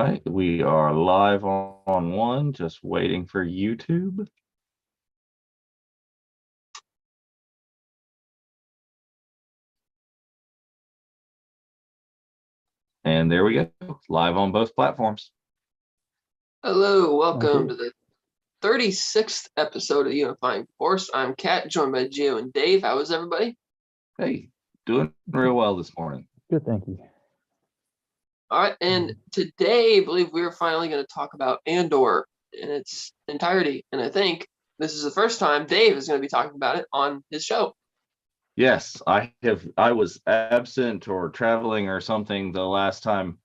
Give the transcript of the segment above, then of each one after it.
right, we are live on one, just waiting for YouTube. And there we go, live on both platforms. Hello, welcome to the 36th episode of Unifying Force. I'm Kat, joined by Gio and Dave. How is everybody? Hey, doing real well this morning. Good, thank you. All right, and today I believe we're finally going to talk about Andor in its entirety. And I think this is the first time Dave is going to be talking about it on his show. Yes, I was absent or traveling or something the last time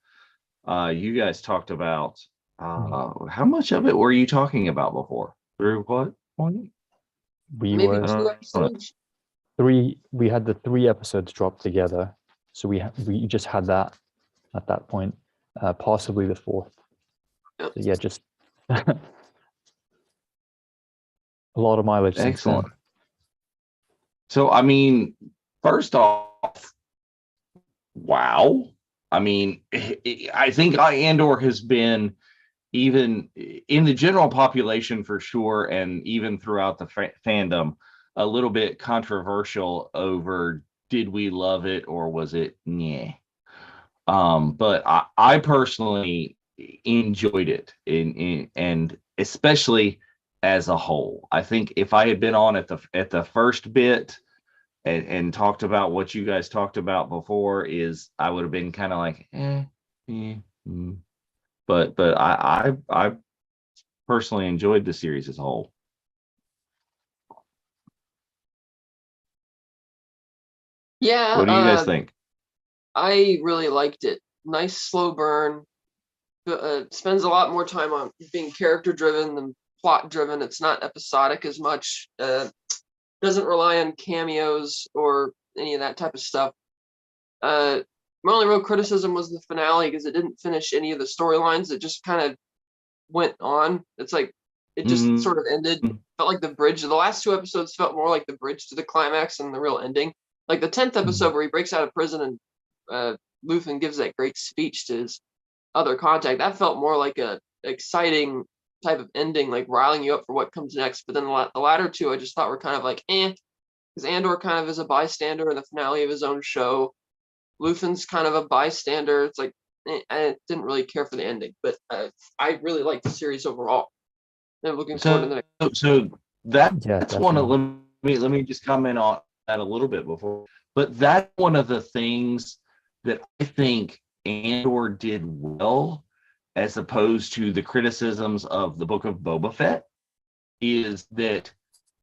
you guys talked about. How much of it were you talking about before? Through what point? Maybe 2 episodes. We had the 3 episodes dropped together, so we just had that at that point, possibly the 4th. Yep. So yeah, just a lot of mileage. Excellent. So I mean, first off, wow. I mean, I think Andor has been, even in the general population for sure, and even throughout the fandom, a little bit controversial over did we love it or was it yeah. But I personally enjoyed it, and especially as a whole. I think if I had been on at the first bit and talked about what you guys talked about before, is I would have been kind of like But I personally enjoyed the series as a whole. Yeah. What do you guys think? I really liked it. Nice slow burn. Spends a lot more time on being character driven than plot driven. It's not episodic as much. Doesn't rely on cameos or any of that type of stuff. My only real criticism was the finale, because it didn't finish any of the storylines. It just kind of went on. It's like it just sort of ended. Felt like the bridge. The last 2 episodes felt more like the bridge to the climax than the real ending. Like the 10th episode where he breaks out of prison and Luthen gives that great speech to his other contact. That felt more like a exciting type of ending, like riling you up for what comes next. But then the latter 2, I just thought were kind of like because Andor kind of is a bystander in the finale of his own show. Luthen's kind of a bystander. It's like I didn't really care for the ending, but I really liked the series overall. I'm looking forward to the next. So that's definitely. one of let me just comment on that a little bit before. But that's one of the things that I think Andor did well, as opposed to the criticisms of the Book of Boba Fett, is that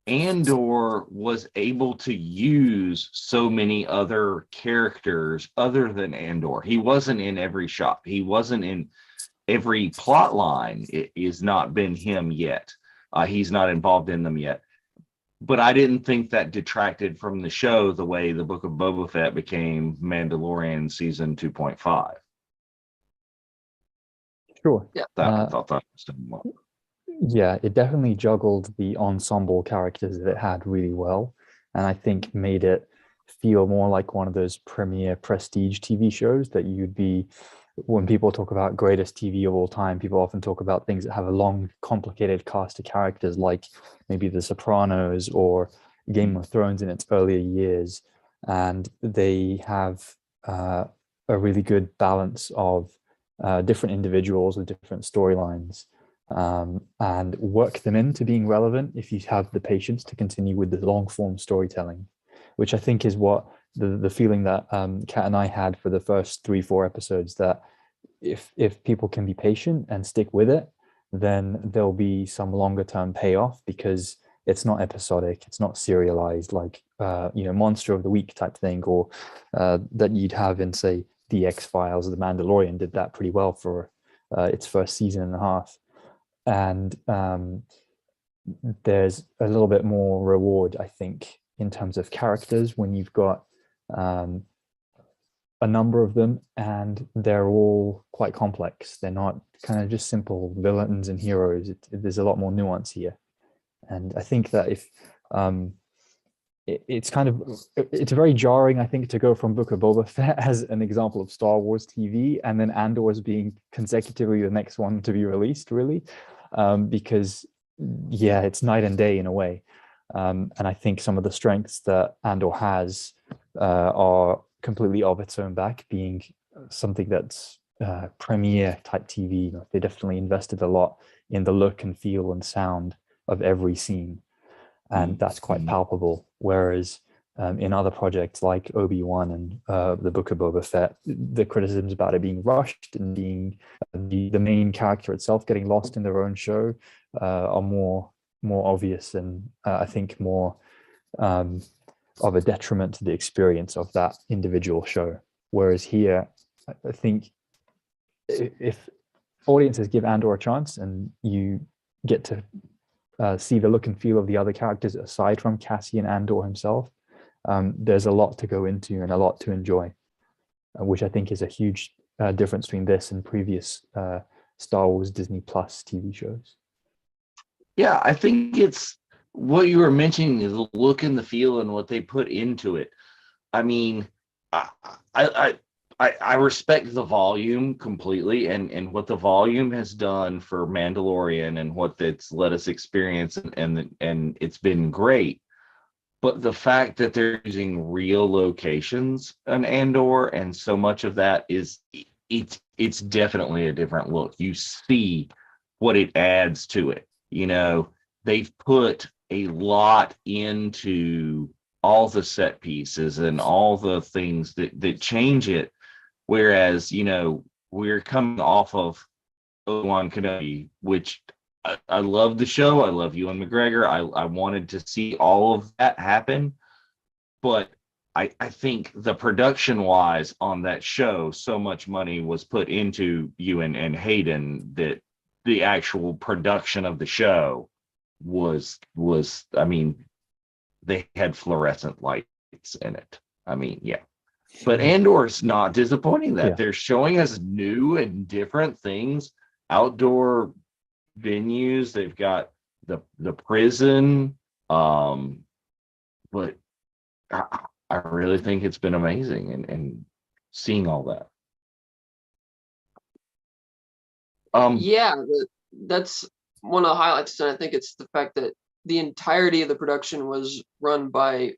Andor was able to use so many other characters other than Andor. He wasn't in every shot. He wasn't in every plot line. It has not been him yet. He's not involved in them yet. But I didn't think that detracted from the show the way the Book of Boba Fett became Mandalorian season 2.5. Sure. Yeah. I thought that was done well. Yeah, it definitely juggled the ensemble characters that it had really well, and I think made it feel more like one of those premier prestige TV shows that you'd be, when people talk about greatest TV of all time, people often talk about things that have a long, complicated cast of characters, like maybe The Sopranos or Game of Thrones in its earlier years, and they have a really good balance of different individuals with different storylines. And work them into being relevant if you have the patience to continue with the long form storytelling, which I think is what the feeling that Kat and I had for the first 3-4 episodes, that if people can be patient and stick with it, then there'll be some longer term payoff, because it's not episodic, it's not serialized like Monster of the Week type thing, or that you'd have in, say, The X-Files. The Mandalorian did that pretty well for its first season and a half. And there's a little bit more reward, I think, in terms of characters when you've got a number of them and they're all quite complex. They're not kind of just simple villains and heroes. There's a lot more nuance here. And I think that if it's kind of, it's very jarring, I think, to go from Book of Boba Fett as an example of Star Wars TV, and then Andor as being consecutively the next one to be released, really, because yeah, it's night and day in a way. And I think some of the strengths that Andor has are completely of its own back, being something that's premiere type TV. They definitely invested a lot in the look and feel and sound of every scene, and that's quite palpable. Whereas in other projects like Obi-Wan and the Book of Boba Fett, the criticisms about it being rushed and being the main character itself getting lost in their own show are more obvious, and I think more of a detriment to the experience of that individual show. Whereas here, I think if audiences give Andor a chance and you get to see the look and feel of the other characters aside from Cassian Andor himself, there's a lot to go into and a lot to enjoy, which I think is a huge difference between this and previous Star Wars Disney Plus TV shows. Yeah, I think it's what you were mentioning is the look and the feel and what they put into it. I mean, I respect the volume completely, and what the volume has done for Mandalorian and what it's let us experience, and it's been great. But the fact that they're using real locations on Andor, and so much of that is it's definitely a different look. You see what it adds to it. They've put a lot into all the set pieces and all the things that change it. Whereas, we're coming off of Obi-Wan Kenobi, which I love the show. I love Ewan McGregor. I wanted to see all of that happen. But I think the production wise on that show, so much money was put into Ewan and Hayden that the actual production of the show was I mean, they had fluorescent lights in it. I mean, yeah. But Andor's not disappointing that. Yeah. They're showing us new and different things, outdoor venues. They've got the prison. But I really think it's been amazing and seeing all that. Yeah, that's one of the highlights, and I think it's the fact that the entirety of the production was run by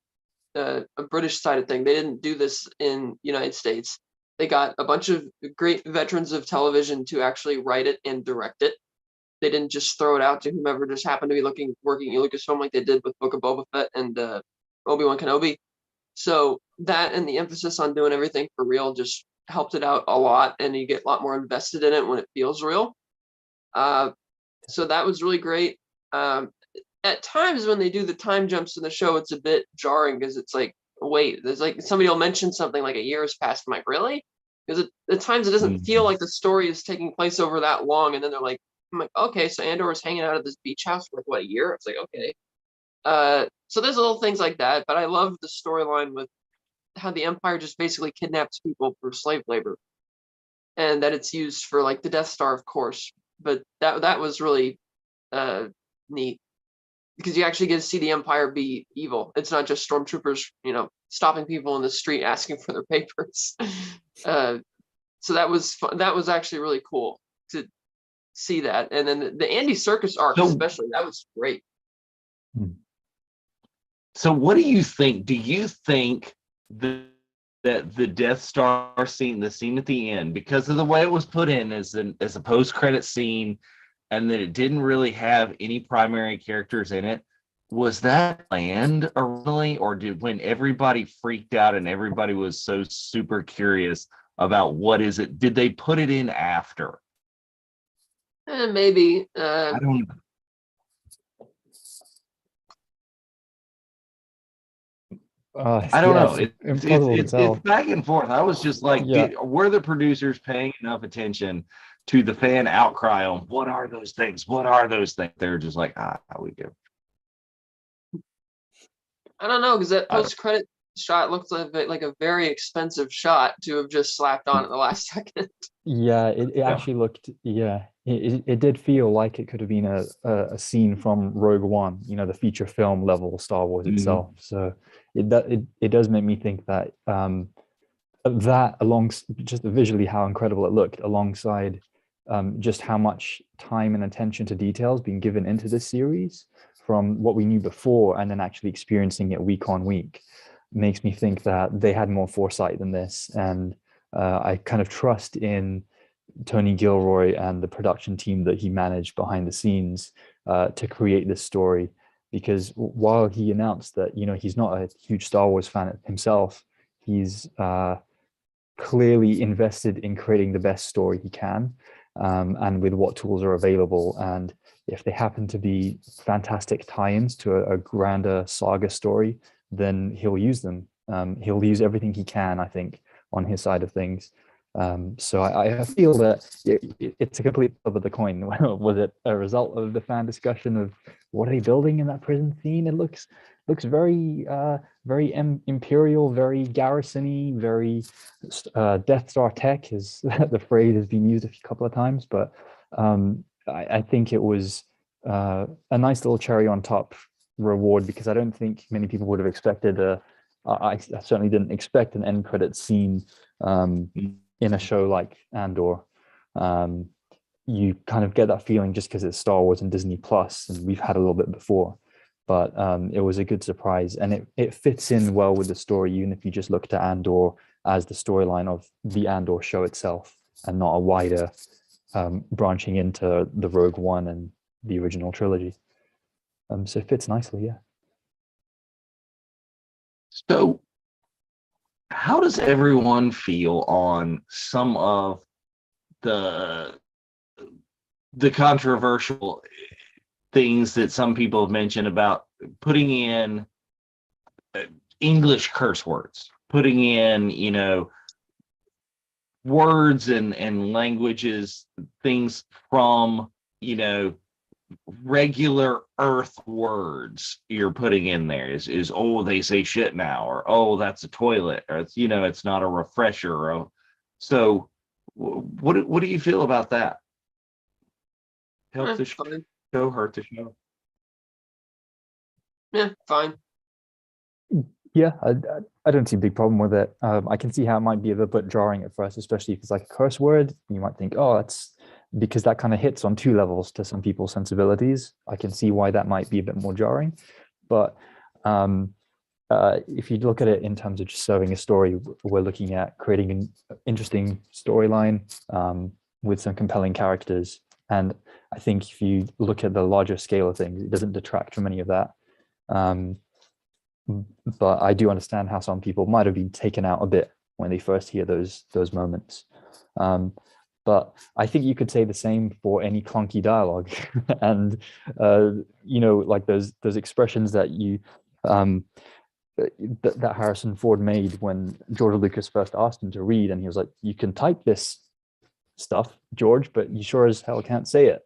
a British side of thing. They didn't do this in United States. They got a bunch of great veterans of television to actually write it and direct it. They didn't just throw it out to whomever just happened to be working at Lucasfilm like they did with Book of Boba Fett and Obi-Wan Kenobi. So that and the emphasis on doing everything for real just helped it out a lot, and you get a lot more invested in it when it feels real. So that was really great. At times when they do the time jumps in the show, it's a bit jarring because it's like, wait, there's like somebody will mention something like a year has passed. I'm like, really? Because at times it doesn't feel like the story is taking place over that long, and then I'm like, okay, so Andor is hanging out at this beach house for like what, a year? It's like, okay. So there's little things like that, but I love the storyline with how the Empire just basically kidnaps people for slave labor, and that it's used for like the Death Star, of course. But that was really neat, because you actually get to see the Empire be evil. It's not just stormtroopers, stopping people in the street asking for their papers. So that was fun. That was actually really cool to see that. And then the Andy Serkis arc, especially, that was great. So what do you think? Do you think that the Death Star scene, the scene at the end, because of the way it was put in as a post-credit scene, and that it didn't really have any primary characters in it, was that planned originally, or did, when everybody freaked out and everybody was so super curious about what is it, did they put it in after? Maybe. I don't know. It's back and forth. I was just like, were the producers paying enough attention to the fan outcry on what are those things? What are those things? They're just like, we do. I don't know, because that post-credit shot looked like a very expensive shot to have just slapped on at the last second. Yeah, it Yeah. actually looked, yeah, it did feel like it could have been a scene from Rogue One, the feature film level Star Wars Mhm. itself. So it does make me think that that along just visually how incredible it looked alongside just how much time and attention to details being given into this series from what we knew before and then actually experiencing it week on week makes me think that they had more foresight than this. And I kind of trust in Tony Gilroy and the production team that he managed behind the scenes to create this story. Because while he announced that he's not a huge Star Wars fan himself, he's clearly invested in creating the best story he can, and with what tools are available. And if they happen to be fantastic tie-ins to a grander saga story, then he'll use them. He'll use everything he can, I think, on his side of things. So I feel that it's a complete flip of the coin. Was it a result of the fan discussion of what are they building in that prison scene? It looks very very imperial, very garrisony, very Death Star tech is the phrase has been used a couple of times, but I think it was a nice little cherry on top reward because I don't think many people would have expected I certainly didn't expect an end credit scene in a show like Andor. Um, you kind of get that feeling just because it's Star Wars and Disney Plus, and we've had a little bit before. But it was a good surprise, and it fits in well with the story, even if you just looked at Andor as the storyline of the Andor show itself, and not a wider branching into the Rogue One and the original trilogy. So it fits nicely, yeah. So, how does everyone feel on some of the controversial things that some people have mentioned about putting in English curse words, putting in, words and languages, things from, regular earth words you're putting in there is oh, they say shit now, or oh, that's a toilet, or it's not a refresher, or so what do you feel about that? Help the Fine. show, hurt the show? Yeah, fine. Yeah, I don't see a big problem with it. I can see how it might be a little bit jarring at first, especially if it's like a curse word. You might think, oh, that's because that kind of hits on two levels to some people's sensibilities. I can see why that might be a bit more jarring. But if you look at it in terms of just serving a story, we're looking at creating an interesting storyline with some compelling characters. And I think if you look at the larger scale of things, it doesn't detract from any of that. But I do understand how some people might have been taken out a bit when they first hear those moments. But I think you could say the same for any clunky dialogue, and like those expressions that you that Harrison Ford made when George Lucas first asked him to read, and he was like, "You can type this stuff, George, but you sure as hell can't say it."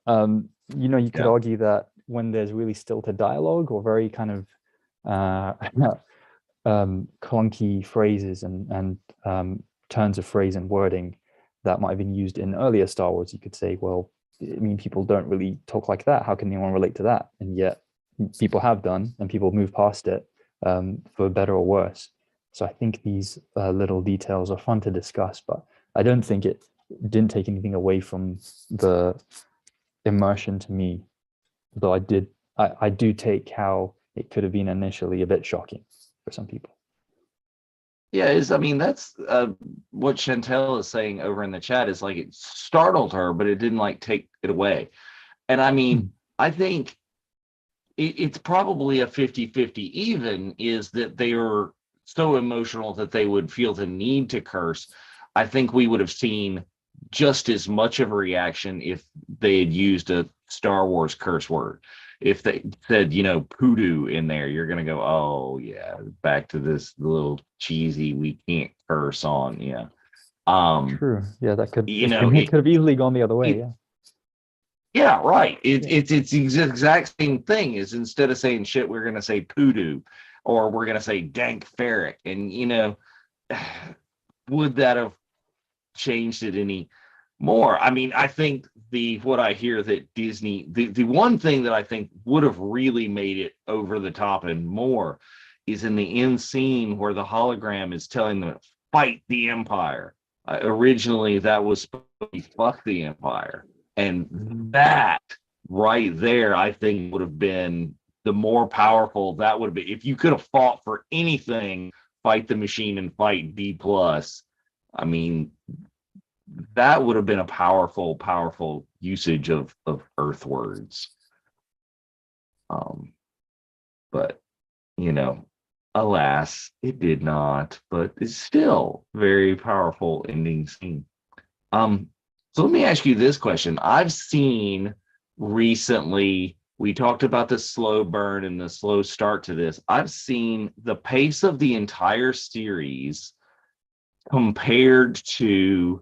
You could argue that when there's really stilted dialogue or very kind of clunky phrases and turns of phrase and wording that might have been used in earlier Star Wars, you could say, well, I mean, people don't really talk like that. How can anyone relate to that? And yet people have done, and people move past it for better or worse. So I think these little details are fun to discuss, but I don't think it didn't take anything away from the immersion to me, though I do take how it could have been initially a bit shocking for some people. Yeah, I mean, that's what Chantel is saying over in the chat, is like it startled her, but it didn't like take it away. And I mean, I think it's probably a 50-50 even, is that they are so emotional that they would feel the need to curse. I think we would have seen just as much of a reaction if they had used a Star Wars curse word. If they said, poodoo in there, you're going to go, oh, yeah, back to this little cheesy, we can't curse on. Yeah. True. Yeah, that could, You it know, could have easily gone the other way. Yeah. Yeah, right. It's the exact same thing. Is instead of saying shit, we're going to say poodoo, or we're going to say dank ferret. And, would that have changed it any more. I mean, I think what I hear that Disney, the one thing that I think would have really made it over the top and more is in the end scene where the hologram is telling them, fight the Empire. Originally, that was supposed to be fuck the Empire. And that right there, I think would have been the more powerful. That would have been, if you could have fought for anything, fight the machine and fight D plus. I mean, that would have been a powerful usage of Earth words. But you know, alas, it did not. But it's still very powerful ending scene. So let me ask you this question. I've seen recently, we talked about the slow burn and the slow start to this. I've seen the pace of the entire series compared to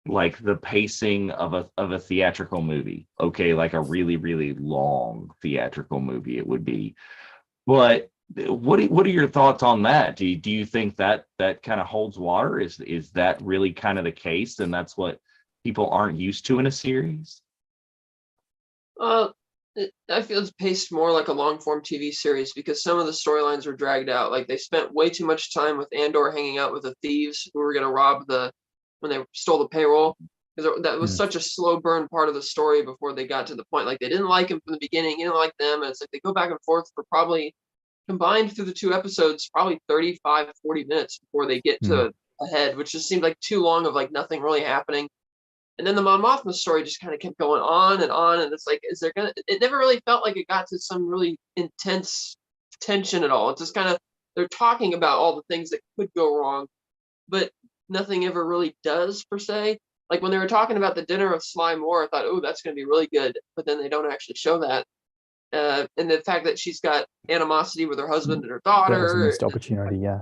like the pacing of a theatrical movie. Okay, like a really long theatrical movie it would be. But what are your thoughts on that? Do you think that kind of holds water? Is that really kind of the case, and that's what people aren't used to in a series? I feel it's paced more like a long form TV series because some of the storylines were dragged out. Like they spent way too much time with Andor hanging out with the thieves who were going to rob when they stole the payroll. Because that was such a slow burn part of the story before they got to the point. Like they didn't like him from the beginning, he didn't like them. And it's like they go back and forth for probably combined through the two episodes, probably 35, 40 minutes before they get to a head, which just seemed like too long of like nothing really happening. And then the Mon Mothma story just kind of kept going on, and it's like, it never really felt like it got to some really intense tension at all. It's just kind of, they're talking about all the things that could go wrong, but nothing ever really does per se. Like when they were talking about the dinner of Sly Moore, I thought, oh, that's going to be really good, but then they don't actually show that. And the fact that she's got animosity with her husband and her daughter. That was a missed opportunity, yeah.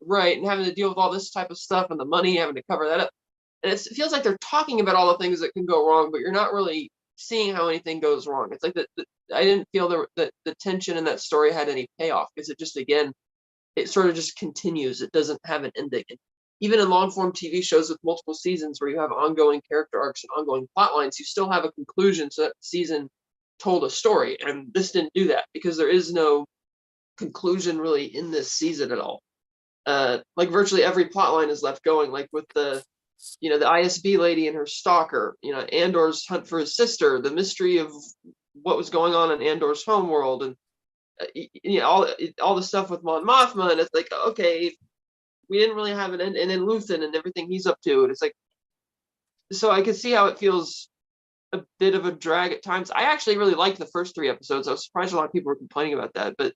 Right, and having to deal with all this type of stuff and the money, having to cover that up. And it feels like they're talking about all the things that can go wrong, but you're not really seeing how anything goes wrong. It's like I didn't feel the tension in that story had any payoff because it just, again, it sort of just continues. It doesn't have an ending. And even in long form TV shows with multiple seasons where you have ongoing character arcs and ongoing plot lines, you still have a conclusion so that season told a story. And this didn't do that because there is no conclusion really in this season at all. Like virtually every plot line is left going, like with the ISB lady and her stalker, Andor's hunt for his sister, the mystery of what was going on in Andor's homeworld, and all the stuff with Mon Mothma, and it's like, okay, we didn't really have an end, and then Luthen and everything he's up to, and it's like, so I can see how it feels a bit of a drag at times. I actually really liked the first 3 episodes. I was surprised a lot of people were complaining about that, but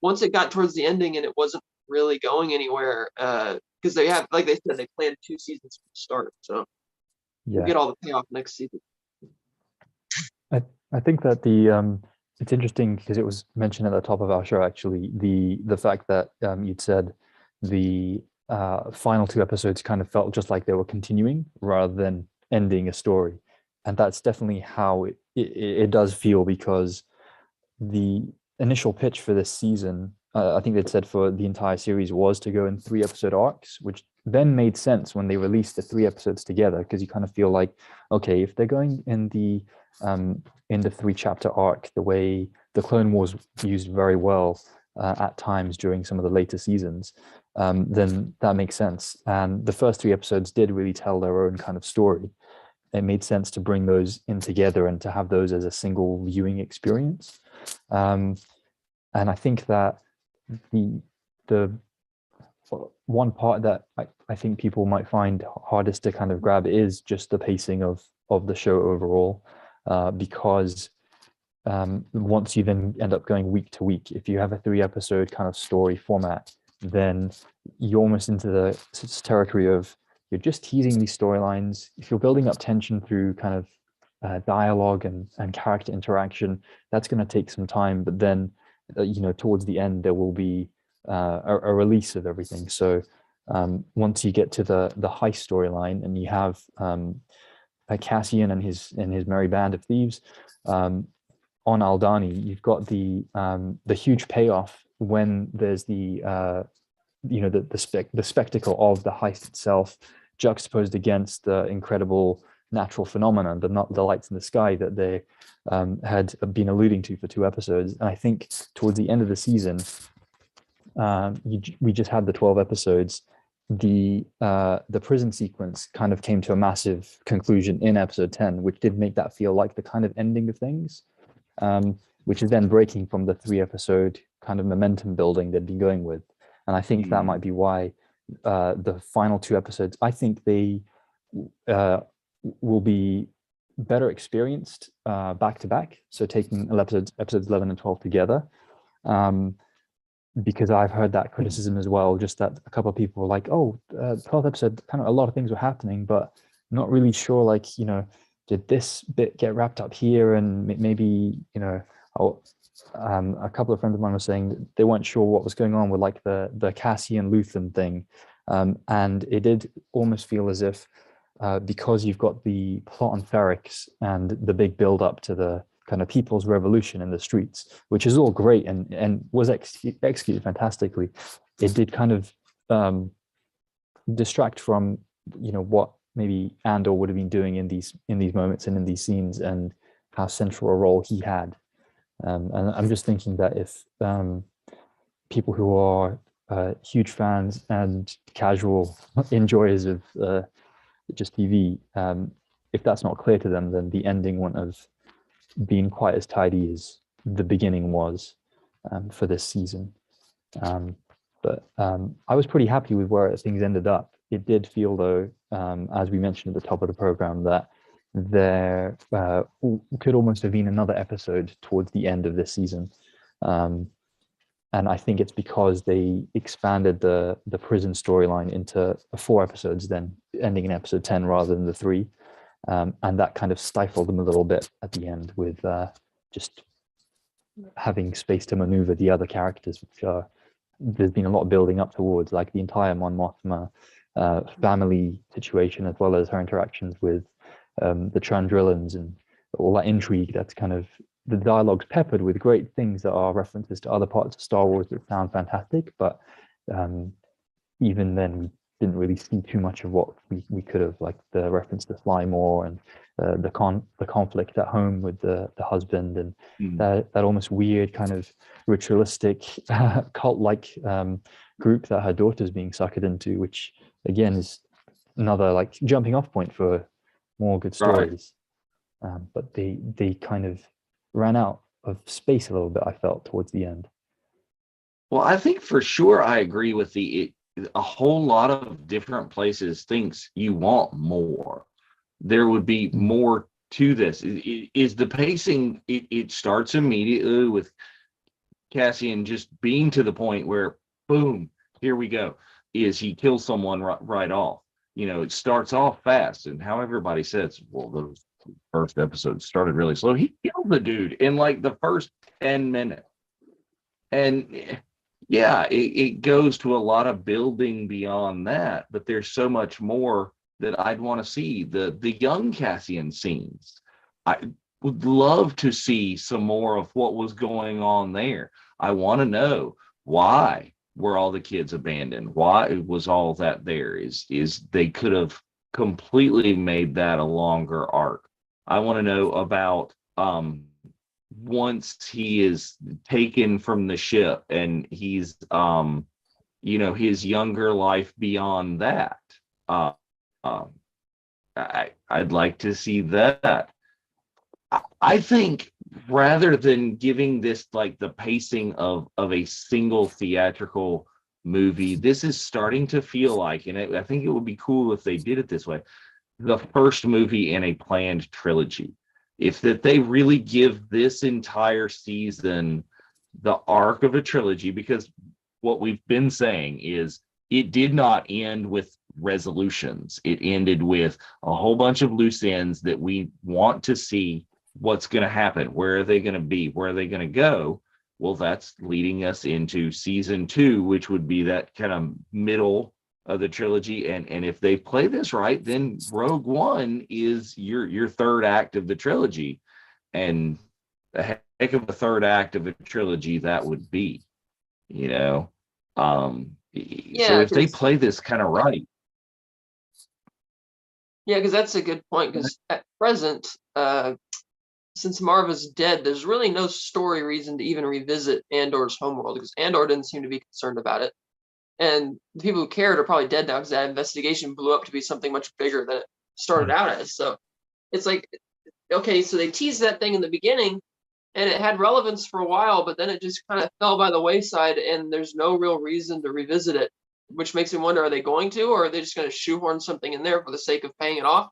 once it got towards the ending and it wasn't really going anywhere, because they have, like they said, they planned 2 seasons from the start, so we'll get all the payoff next season. I think that it's interesting because it was mentioned at the top of our show, actually, the fact that you'd said the final 2 episodes kind of felt just like they were continuing rather than ending a story, and that's definitely how it does feel, because the initial pitch for this season, I think they'd said for the entire series, was to go in 3 episode arcs, which then made sense when they released the 3 episodes together, because you kind of feel like, okay, if they're going in the 3 chapter arc, the way the Clone Wars used very well at times during some of the later seasons, then that makes sense. And the first 3 episodes did really tell their own kind of story. It made sense to bring those in together and to have those as a single viewing experience. And I think that the one part that I think people might find hardest to kind of grab is just the pacing of the show overall, because once you then end up going week to week, if you have a 3 episode kind of story format, then you're almost into the territory of, you're just teasing these storylines. If you're building up tension through kind of dialogue and character interaction, that's going to take some time, but then towards the end there will be a release of everything. So once you get to the heist storyline and you have Cassian and his merry band of thieves on Aldhani, you've got the huge payoff when there's the spectacle of the heist itself juxtaposed against the incredible natural phenomenon, the lights in the sky that they had been alluding to for 2 episodes. And I think towards the end of the season, we just had the 12 episodes. The prison sequence kind of came to a massive conclusion in episode 10, which did make that feel like the kind of ending of things, which is then breaking from the 3-episode kind of momentum building they'd been going with. And I think that might be why the final 2 episodes, I think they will be better experienced back to back. So taking episodes 11 and 12 together. Because I've heard that criticism as well, just that a couple of people were like, 12th episode, kind of a lot of things were happening, but not really sure, like, did this bit get wrapped up here? And maybe, a couple of friends of mine were saying that they weren't sure what was going on with like the Cassian Luthen thing. And it did almost feel as if because you've got the plot on Ferrix and the big build up to the kind of people's revolution in the streets, which is all great and was executed fantastically, it did kind of distract from what maybe Andor would have been doing in these moments and in these scenes, and how central a role he had. And I'm just thinking that if people who are huge fans and casual enjoyers of just TV, if that's not clear to them, then the ending wouldn't have been quite as tidy as the beginning was for this season. But I was pretty happy with where things ended up. It did feel, though, as we mentioned at the top of the program, that there could almost have been another episode towards the end of this season. And I think it's because they expanded the prison storyline into 4 episodes, then ending in episode 10 rather than the 3. And that kind of stifled them a little bit at the end with just having space to maneuver the other characters, which there's been a lot of building up towards, like the entire Mon Mothma family situation, as well as her interactions with the Chandrillans and all that intrigue. That's kind of, the dialogue's peppered with great things that are references to other parts of Star Wars that sound fantastic, but even then we didn't really see too much of what we could have, like the reference to Sly Moore and the conflict at home with the husband, and that almost weird kind of ritualistic cult-like group that her daughter's being suckered into, which again is another like jumping off point for more good stories. Right. But they kind of ran out of space a little bit, I felt, towards the end. Well, I think for sure I agree with a whole lot of different places thinks you want more. There would be more to this. Is the pacing, it starts immediately with Cassian just being to the point where, boom, here we go. Is he kills someone right off. It starts off fast, and how everybody says, well, those first episodes started really slow. He killed the dude in like the first 10 minutes. And yeah, it goes to a lot of building beyond that, but there's so much more that I'd want to see. The young Cassian scenes, I would love to see some more of what was going on there. I want to know, why were all the kids abandoned? Why was all that there? Is they could have completely made that a longer arc. I want to know about once he is taken from the ship and he's his younger life beyond that. I'd like to see that. I think rather than giving this like the pacing of a single theatrical movie, this is starting to feel like, and I think it would be cool if they did it this way, the first movie in a planned trilogy. If that they really give this entire season the arc of a trilogy, because what we've been saying is it did not end with resolutions. It ended with a whole bunch of loose ends that we want to see what's going to happen. Where are they going to be? Where are they going to go? Well, that's leading us into season 2, which would be that kind of middle of the trilogy. And if they play this right, then Rogue One is your third act of the trilogy. And a heck of a third act of a trilogy that would be, so if they play this kind of right. Yeah, because that's a good point. Because at present, since Marva's dead, there's really no story reason to even revisit Andor's homeworld because Andor didn't seem to be concerned about it. And the people who cared are probably dead now because that investigation blew up to be something much bigger than it started out as. So it's like, okay, so they teased that thing in the beginning and it had relevance for a while, but then it just kind of fell by the wayside and there's no real reason to revisit it, which makes me wonder, are they going to, or are they just going to shoehorn something in there for the sake of paying it off?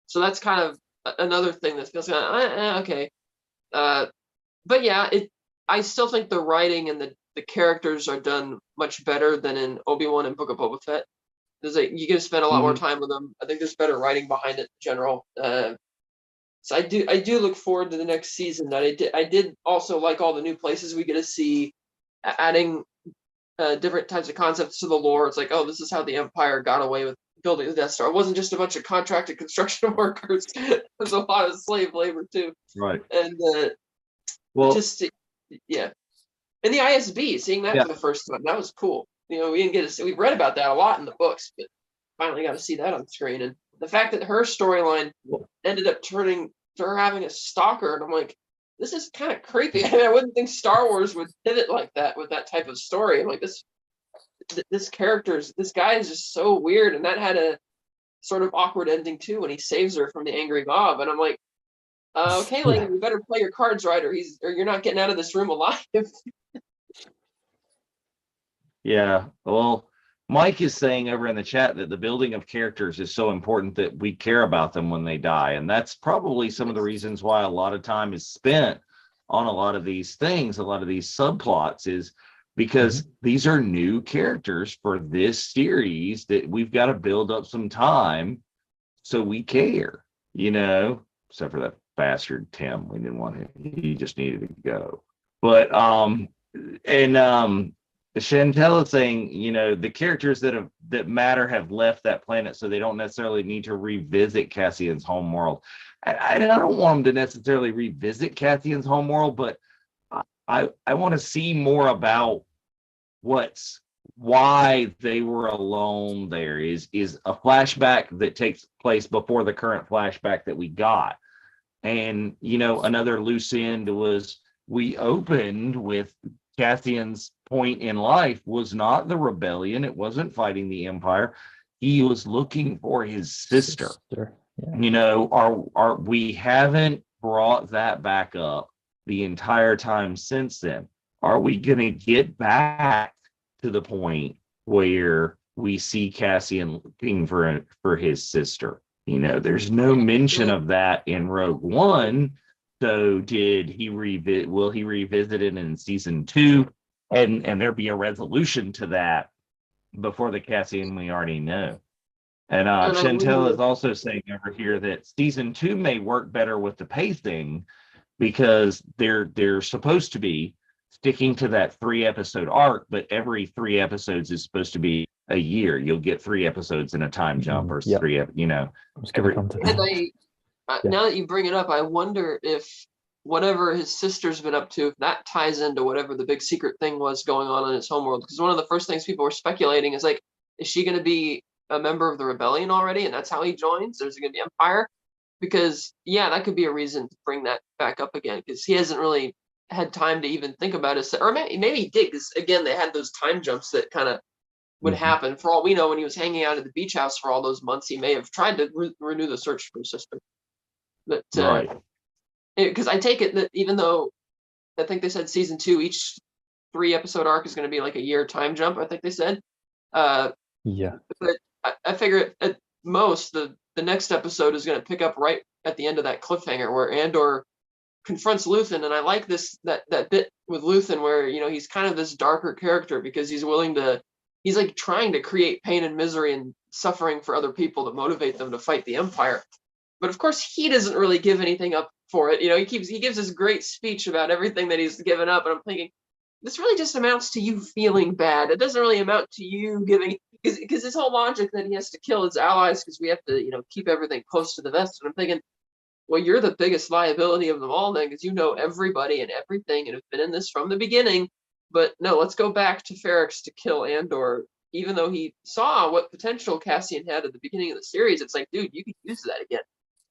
So that's kind of another thing that feels kind of, okay. But yeah, I still think the writing and the characters are done much better than in Obi-Wan and Book of Boba Fett. There's you get to spend a lot more time with them. I think there's better writing behind it in general. So I do look forward to the next season. That I did also like all the new places we get to see, adding different types of concepts to the lore. It's like, oh, this is how the Empire got away with building the Death Star. It wasn't just a bunch of contracted construction workers. It was a lot of slave labor too. Right. And well, just yeah, and the ISB, seeing that for the first time, that was cool. You know, we didn't get to see, we read about that a lot in the books, but finally got to see that on screen. And the fact that her storyline ended up turning to her having a stalker, and I'm like, this is kind of creepy. I mean, I wouldn't think Star Wars would pivot like that with that type of story. I'm like, this guy is just so weird, and that had a sort of awkward ending too when he saves her from the angry Bob. And I'm like, okay, like you better play your cards right, or you're not getting out of this room alive. Yeah, well, Mike is saying over in the chat that the building of characters is so important that we care about them when they die. And that's probably some of the reasons why a lot of time is spent on a lot of these things, a lot of these subplots, is because these are new characters for this series that we've got to build up some time so we care, you know, except for that bastard Tim. We didn't want him. He just needed to go. But Chantel is saying, you know, the characters that matter have left that planet, so they don't necessarily need to revisit Cassian's homeworld. I don't want them to necessarily revisit Cassian's homeworld, but I want to see more about why they were alone there. Is a flashback that takes place before the current flashback that we got. And, you know, another loose end was we opened with Cassian's point in life was not the rebellion. It wasn't fighting the Empire. He was looking for his sister. Yeah. You know, we haven't brought that back up the entire time since then. Are we going to get back to the point where we see Cassian looking for his sister? You know, there's no mention of that in Rogue One. So did he will he revisit it in season 2? And there be a resolution to that before the Cassian we already know. And Chantel is also saying over here that season 2 may work better with the pacing because they're supposed to be sticking to that 3-episode arc, but every 3 episodes is supposed to be a year. You'll get 3 episodes in a time jump, or 3, you know. Now that you bring it up, I wonder if whatever his sister's been up to, if that ties into whatever the big secret thing was going on in his homeworld. Because one of the first things people were speculating is like, is she going to be a member of the rebellion already, and that's how he joins? There's going to be Empire, because yeah, that could be a reason to bring that back up again, because he hasn't really had time to even think about it. Or maybe he did, because again, they had those time jumps that kind of would happen. For all we know, when he was hanging out at the beach house for all those months, he may have tried to renew the search for his sister. But right, because I take it that even though I think they said season 2, each 3-episode arc is going to be like a year time jump, I think they said. Yeah. But I figure at most the next episode is going to pick up right at the end of that cliffhanger where Andor confronts Luthen, and I like that bit with Luthen where, you know, he's kind of this darker character because he's like trying to create pain and misery and suffering for other people to motivate them to fight the Empire. But of course, he doesn't really give anything up for it. You know, he gives this great speech about everything that he's given up, and I'm thinking, this really just amounts to you feeling bad. It doesn't really amount to you giving, because his whole logic that he has to kill his allies because we have to, you know, keep everything close to the vest. And I'm thinking, well, you're the biggest liability of them all then, because you know everybody and everything and have been in this from the beginning. But no, let's go back to Ferrex to kill Andor. even though he saw what potential Cassian had at the beginning of the series, it's like, dude, you could use that again.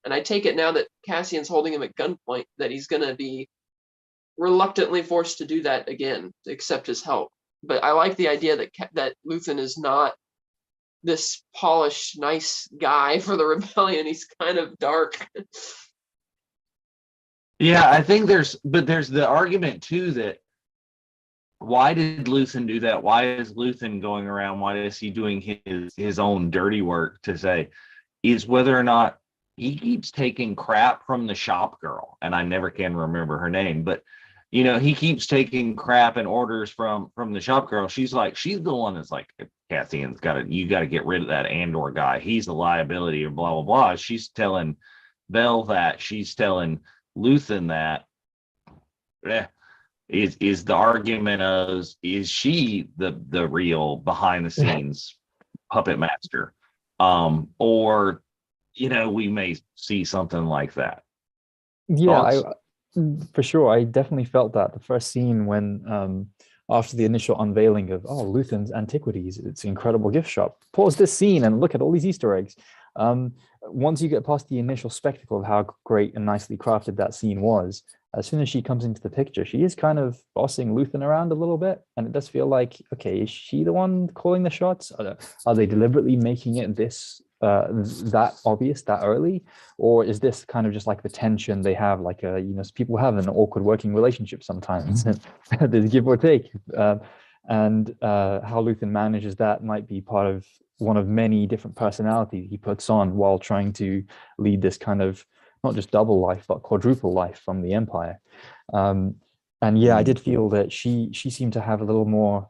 And I take it now that Cassian's holding him at gunpoint that he's going to be reluctantly forced to do that again, to accept his help. But I like the idea that Luthen is not this polished, nice guy for the rebellion. He's kind of dark. Yeah, I think there's the argument too that why did Luthen do that? Why is Luthen going around? Why is he doing his own dirty work to say is whether or not he keeps taking crap from the shop girl, and I never can remember her name, but he keeps taking crap and orders from the shop girl. She's the one that's like, Cassian's you got to get rid of that Andor guy. He's a liability and blah, blah, blah. She's telling Bell that. She's telling Luthen that. Is the argument of, is she the real behind the scenes puppet master? Or, we may see something like that. Yeah, for sure. I definitely felt that the first scene when after the initial unveiling of Luthen's Antiquities, it's an incredible gift shop. Pause this scene and look at all these Easter eggs. Once you get past the initial spectacle of how great and nicely crafted that scene was, as soon as she comes into the picture, she is kind of bossing Luthen around a little bit, and it does feel like, okay, is she the one calling the shots? Are they deliberately making it that obvious that early, or is this kind of just like the tension they have, like people have an awkward working relationship sometimes, there's give or take, and how Luthen manages that might be part of one of many different personalities he puts on while trying to lead this kind of not just double life but quadruple life from the Empire. And yeah, I did feel that she seemed to have a little more,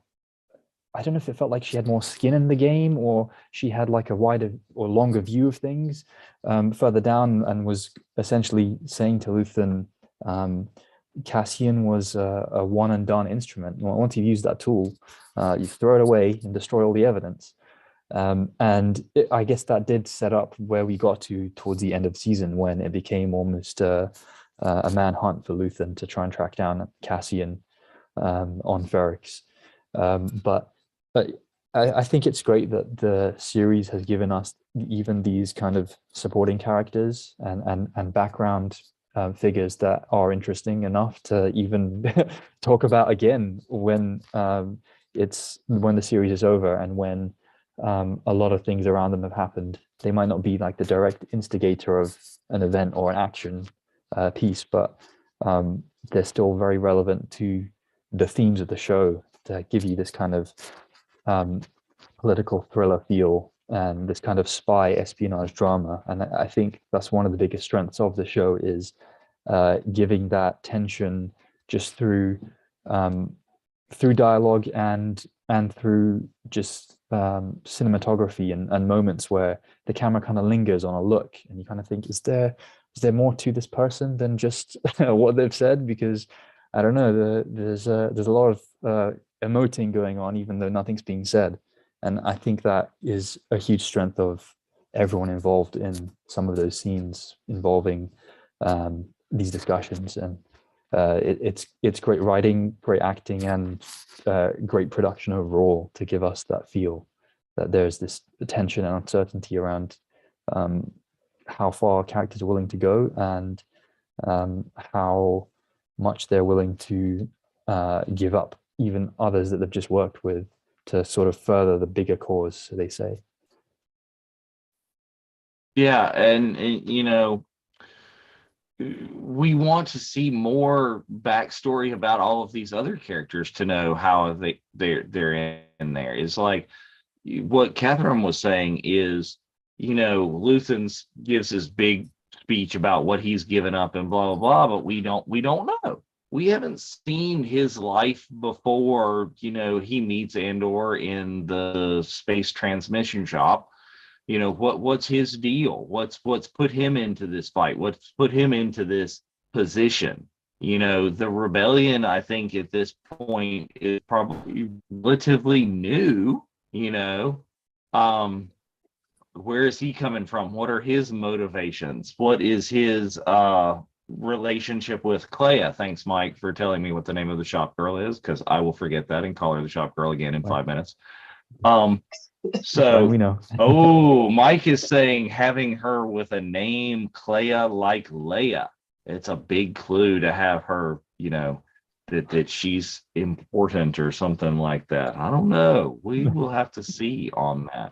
I don't know if it felt like she had more skin in the game, or she had like a wider or longer view of things further down, and was essentially saying to Luthen, Cassian was a one and done instrument. Once you've used that tool, you throw it away and destroy all the evidence. I guess that did set up where we got to towards the end of season, when it became almost a manhunt for Luthen to try and track down Cassian on Ferrix. But I think it's great that the series has given us even these kind of supporting characters and background figures that are interesting enough to even talk about again when the series is over, and when a lot of things around them have happened. They might not be like the direct instigator of an event or an action piece, but they're still very relevant to the themes of the show, to give you this kind of political thriller feel and this kind of spy espionage drama. And I think that's one of the biggest strengths of the show, is giving that tension just through dialogue and through just cinematography and moments where the camera kind of lingers on a look, and you kind of think, is there more to this person than just what they've said? Because I don't know, there's a lot of emoting going on even though nothing's being said, and I think that is a huge strength of everyone involved in some of those scenes involving these discussions. And it's great writing, great acting, and great production overall to give us that feel that there's this tension and uncertainty around how far characters are willing to go, and how much they're willing to give up even others that they've just worked with to sort of further the bigger cause, so they say. Yeah, and we want to see more backstory about all of these other characters to know how they're in there. It's like what Catherine was saying is, Luthen gives his big speech about what he's given up and blah blah blah, but we don't know. We haven't seen his life before. He meets Andor in the space transmission shop. What's his deal? What's put him into this fight? What's put him into this position? The rebellion, I think at this point, is probably relatively new. Where is he coming from? What are his motivations? What is his relationship with Clea? Thanks, Mike, for telling me what the name of the shop girl is, because I will forget that and call her the shop girl again in 5 minutes. So, we know. oh, Mike is saying having her with a name Clea like Leia. It's a big clue to have her, that she's important or something like that. I don't know. We will have to see on that.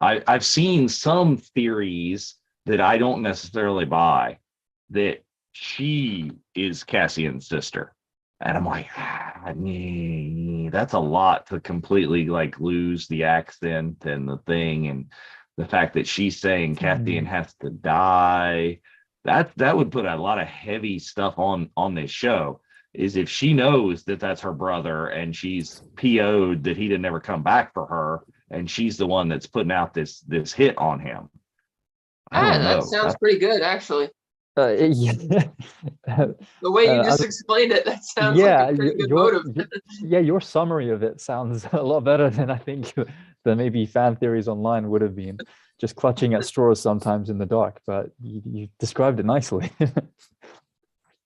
I've seen some theories that I don't necessarily buy that she is Cassian's sister. And I'm like, that's a lot to completely like lose the accent and the thing. And the fact that she's saying Cassian has to die, that would put a lot of heavy stuff on this show. Is if she knows that that's her brother and she's PO'd that he didn't ever come back for her, and she's the one that's putting out this hit on him. I don't That know. sounds pretty good, actually. Yeah. The way you just explained it, that sounds like a pretty good motive. Your summary of it sounds a lot better than I think than maybe fan theories online would have been. Just clutching at straws sometimes in the dark, but you described it nicely.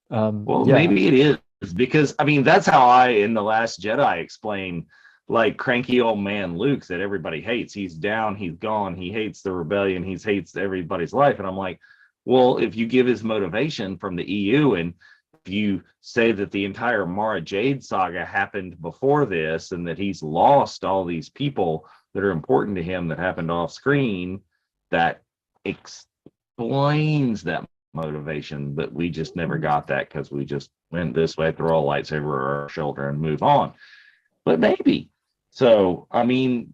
Maybe it is, because I mean that's how I in The Last Jedi explain like cranky old man Luke that everybody hates. He's down, he's gone, he hates the rebellion, he hates everybody's life. And I'm like, well, if you give his motivation from the EU, and if you say that the entire Mara Jade saga happened before this and that he's lost all these people that are important to him that happened off screen, that explains that motivation. But we just never got that because we just went this way, throw a lightsaber our shoulder and move on. But maybe. So, I mean,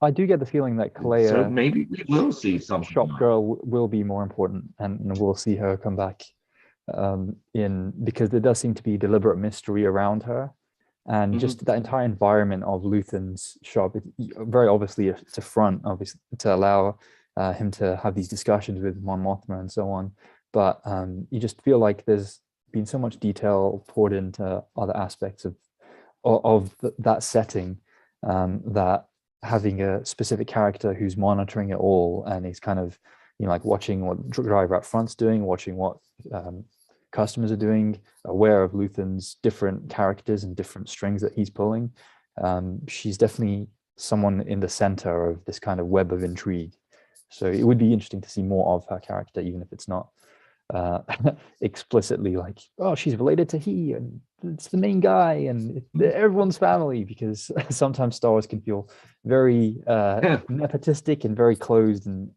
I do get the feeling that Clea, so maybe we will see something. Shop Girl will be more important, and we'll see her come back because there does seem to be deliberate mystery around her, and just that entire environment of Luthen's shop. Very obviously, it's a front, obviously, to allow him to have these discussions with Mon Mothma and so on. But you just feel like there's been so much detail poured into other aspects of that setting, that having a specific character who's monitoring it all and is kind of, like watching what driver up front's doing, watching what customers are doing, aware of Luthen's different characters and different strings that he's pulling. She's definitely someone in the center of this kind of web of intrigue. So it would be interesting to see more of her character, even if it's not explicitly like, oh, she's related to he and it's the main guy and everyone's family, because sometimes Star Wars can feel very nepotistic and very closed. And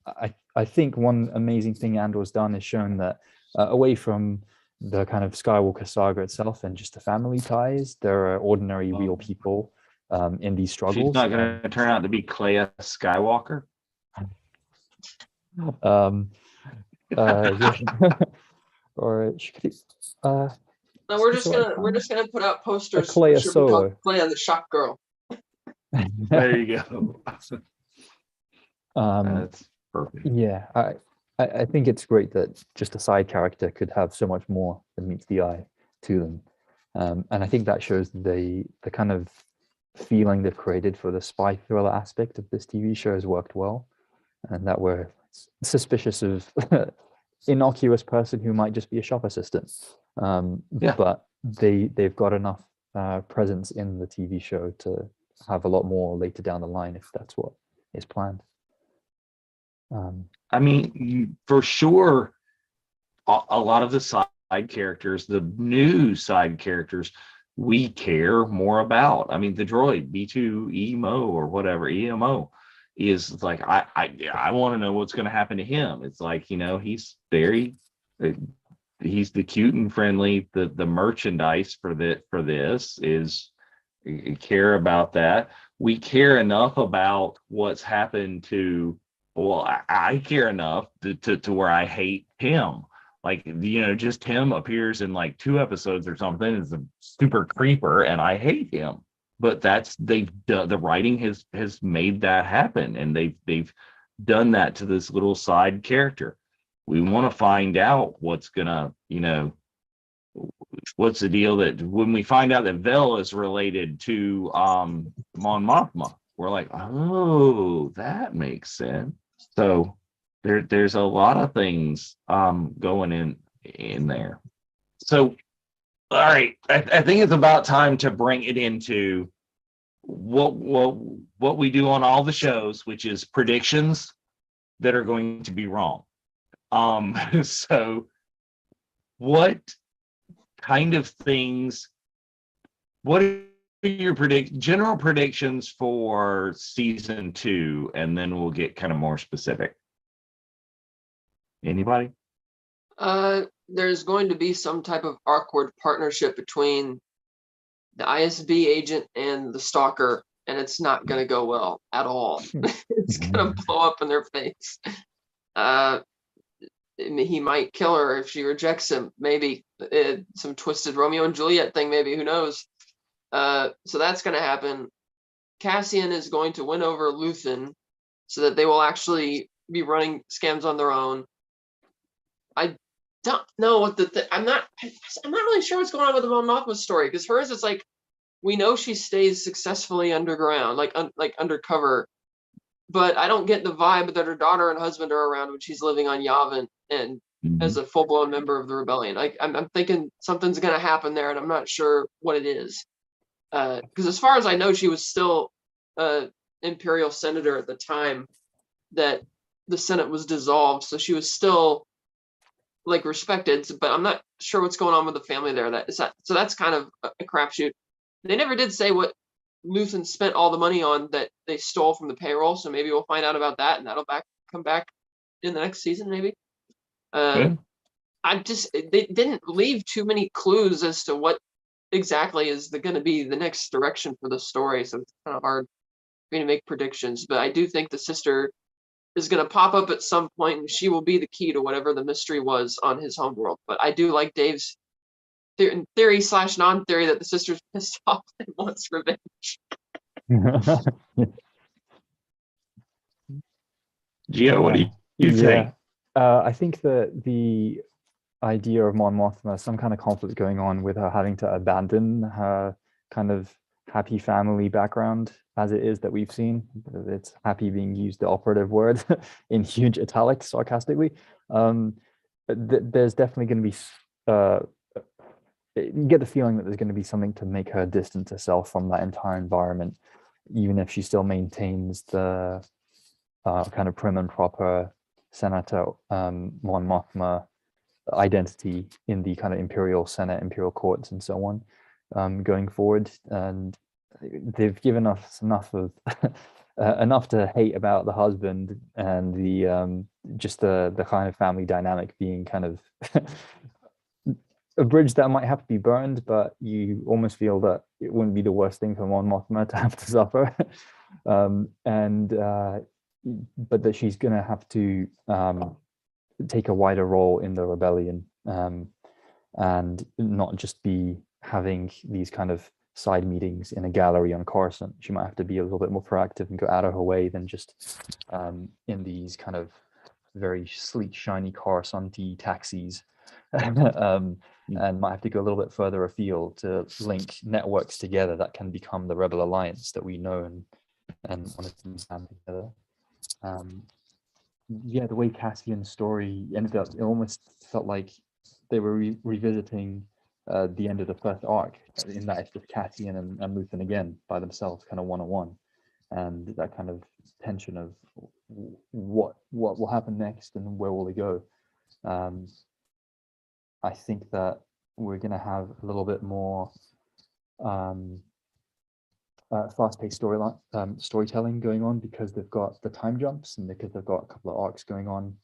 I think one amazing thing Andor's done is shown that away from the kind of Skywalker saga itself and just the family ties, there are ordinary real people in these struggles. She's not going to turn out to be Clea Skywalker. Or she could, no, we're just gonna put out posters. Clea Solo. Clea the Shop Girl. There you go. That's perfect. Yeah, I think it's great that just a side character could have so much more than meets the eye to them, and I think that shows the kind of feeling they've created for the spy thriller aspect of this TV show has worked well, and that we're suspicious of innocuous person who might just be a shop assistant, but they've got enough presence in the TV show to have a lot more later down the line if that's what is planned. I mean, for sure, a lot of the side characters, the new side characters, we care more about. I mean, the droid B2EMO or whatever, EMO, is like, I want to know what's going to happen to him. It's like, he's he's the cute and friendly. The merchandise for this is, you care about that. We care enough about what's happened to, well, I care enough to where I hate him. Like, just him appears in like 2 episodes or something, is a super creeper, and I hate him. But they've done, the writing has made that happen, and they've done that to this little side character. We want to find out what's gonna, what's the deal, that when we find out that Vel is related to Mon Mothma, we're like, oh, that makes sense. So there's a lot of things going in there. So, all right, I think it's about time to bring it into what what we do on all the shows, which is predictions that are going to be wrong. So what kind of things, what are your general predictions for season 2? And then we'll get kind of more specific. Anybody? There's going to be some type of awkward partnership between the ISB agent and the stalker, and it's not going to go well at all. It's going to blow up in their face. He might kill her if she rejects him. Maybe some twisted Romeo and Juliet thing. Maybe, who knows? So that's going to happen. Cassian is going to win over Luthen so that they will actually be running scams on their own. I don't know what I'm not really sure what's going on with the Mon Mothma story, because hers is like, we know she stays successfully underground, like undercover, but I don't get the vibe that her daughter and husband are around when she's living on Yavin and as a full-blown member of the rebellion. I'm thinking something's going to happen there, and I'm not sure what it is. Because as far as I know, she was still Imperial Senator at the time that the Senate was dissolved, so she was still like respected, but I'm not sure what's going on with the family there. So that's kind of a crapshoot. They never did say what Luthen spent all the money on that they stole from the payroll, so maybe we'll find out about that, and that'll come back in the next season, maybe. They didn't leave too many clues as to what exactly is going to be the next direction for the story, so it's kind of hard for me to make predictions. But I do think the sister is going to pop up at some point, and she will be the key to whatever the mystery was on his homeworld. But I do like Dave's theory / non-theory that the sister's pissed off and wants revenge. Gio, what do you think? I think that the idea of Mon Mothma, some kind of conflict going on with her having to abandon her kind of happy family background as it is that we've seen. It's happy being used, the operative word, in huge italics sarcastically. There's definitely going to be you get the feeling that there's going to be something to make her distance herself from that entire environment, even if she still maintains the kind of prim and proper Senator Mon Mothma identity in the kind of Imperial Senate, Imperial courts, and so on, going forward. And they've given us enough of enough to hate about the husband and the just the kind of family dynamic being kind of a bridge that might have to be burned, but you almost feel that it wouldn't be the worst thing for Mon Mothma to have to suffer. But that she's going to have to take a wider role in the rebellion, and not just be having these kind of side meetings in a gallery on Coruscant. She might have to be a little bit more proactive and go out of her way than just in these kind of very sleek, shiny Coruscant-y taxis. And might have to go a little bit further afield to link networks together that can become the Rebel Alliance that we know and want to stand together. The way Cassian's story ended up, it almost felt like they were revisiting the end of the first arc, in that it's just Cassian and Luthen again by themselves, kind of one-on-one, and that kind of tension of what will happen next and where will they go. I think that we're going to have a little bit more fast-paced storytelling going on, because they've got the time jumps and because they've got a couple of arcs going on,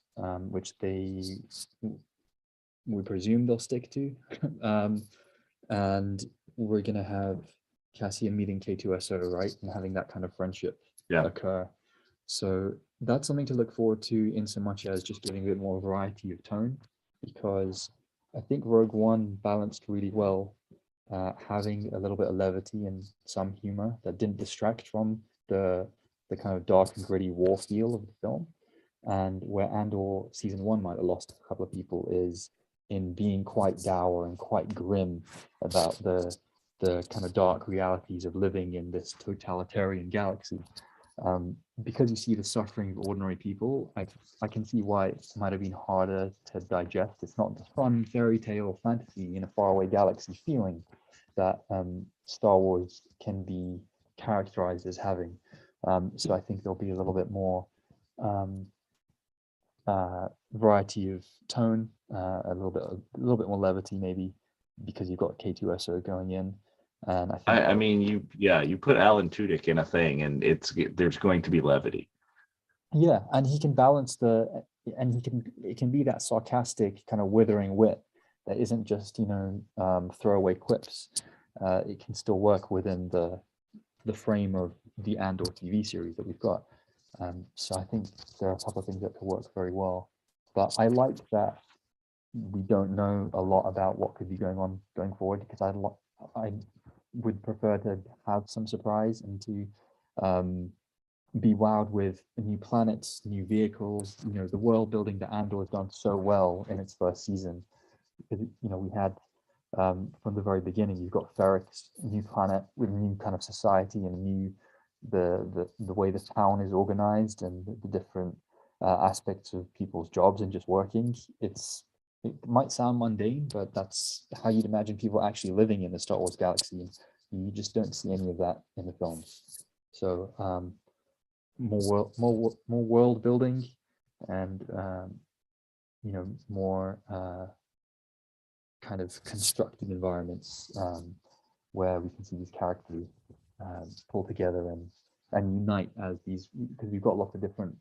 which we presume they'll stick to. And we're going to have Cassian meeting K2SO, right, and having that kind of friendship occur. So that's something to look forward to, in so much as just giving a bit more variety of tone, because I think Rogue One balanced really well, having a little bit of levity and some humor that didn't distract from the kind of dark and gritty war feel of the film. And where Andor season 1 might have lost a couple of people is in being quite dour and quite grim about the kind of dark realities of living in this totalitarian galaxy. Because you see the suffering of ordinary people, I can see why it might have been harder to digest. It's not the fun fairy tale fantasy in a faraway galaxy feeling that Star Wars can be characterized as having. So I think there'll be a little bit more variety of tone, a little bit more levity maybe, because you've got K2SO going in, and I think I mean, you put Alan Tudyk in a thing, and there's going to be levity. yeah, and he can balance and it can be that sarcastic kind of withering wit that isn't just throwaway quips. It can still work within the frame of the Andor TV series that we've got. So I think there are a couple of things that could work very well. But I like that we don't know a lot about what could be going on going forward, because I would prefer to have some surprise and to be wowed with new planets, new vehicles. The world building that Andor has done so well in its first season, because we had from the very beginning, you've got Ferrix, a new planet with a new kind of society and the way the town is organized and the different aspects of people's jobs and just working. It might sound mundane, but that's how you'd imagine people actually living in the Star Wars galaxy. You just don't see any of that in the films. So more world building, and more kind of constructed environments where we can see these characters pull together and unite as these, because we've got lots of different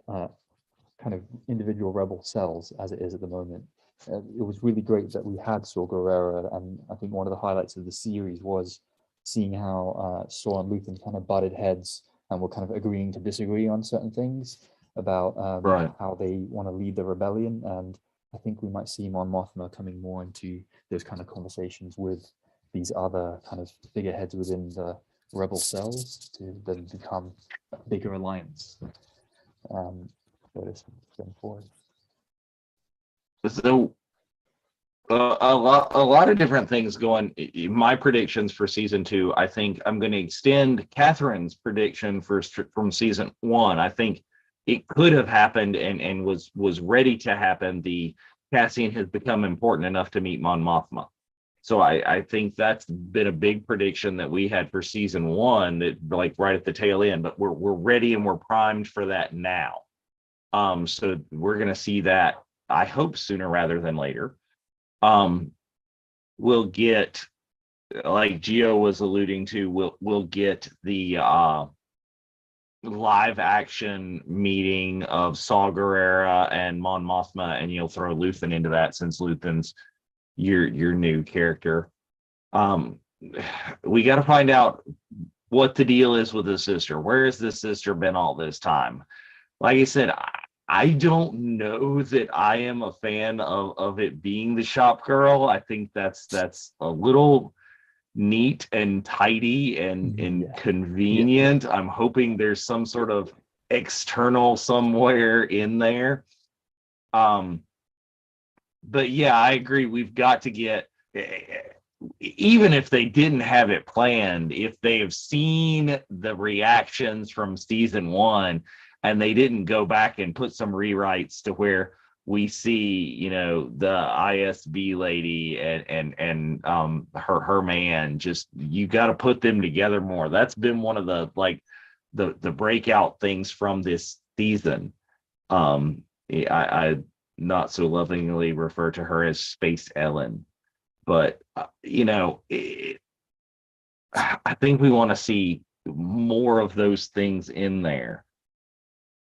kind of individual rebel cells as it is at the moment. It was really great that we had Saw Gerrera, and I think one of the highlights of the series was seeing how Saw and Luthen kind of butted heads and were kind of agreeing to disagree on certain things about Right. how they want to lead the rebellion. And I think we might see Mon Mothma coming more into those kind of conversations with these other kind of figureheads within the rebel cells to then become a bigger alliance. Going forward. So a lot of different things going. My predictions for season 2. I think I'm going to extend Catherine's prediction from season 1. I think it could have happened and was ready to happen. The Cassian has become important enough to meet Mon Mothma. So I think that's been a big prediction that we had for season 1, that like right at the tail end. But we're ready and we're primed for that now. So we're going to see that, I hope, sooner rather than later. We'll get, like Gio was alluding to, we'll get the live action meeting of Saw Gerrera and Mon Mothma, and you'll throw Luthen into that since Luthen's your new character. We got to find out what the deal is with his sister. Where has this sister been all this time? Like I said, I don't know that I am a fan of it being the shop girl. I think that's a little neat and tidy and convenient. Yeah. I'm hoping there's some sort of external somewhere in there. But yeah, I agree. We've got to get, even if they didn't have it planned, if they have seen the reactions from season 1, and they didn't go back and put some rewrites to where we see, the ISB lady and her man, just, you got to put them together more. That's been one of the breakout things from this season. I not so lovingly refer to her as Space Ellen, but I think we want to see more of those things in there.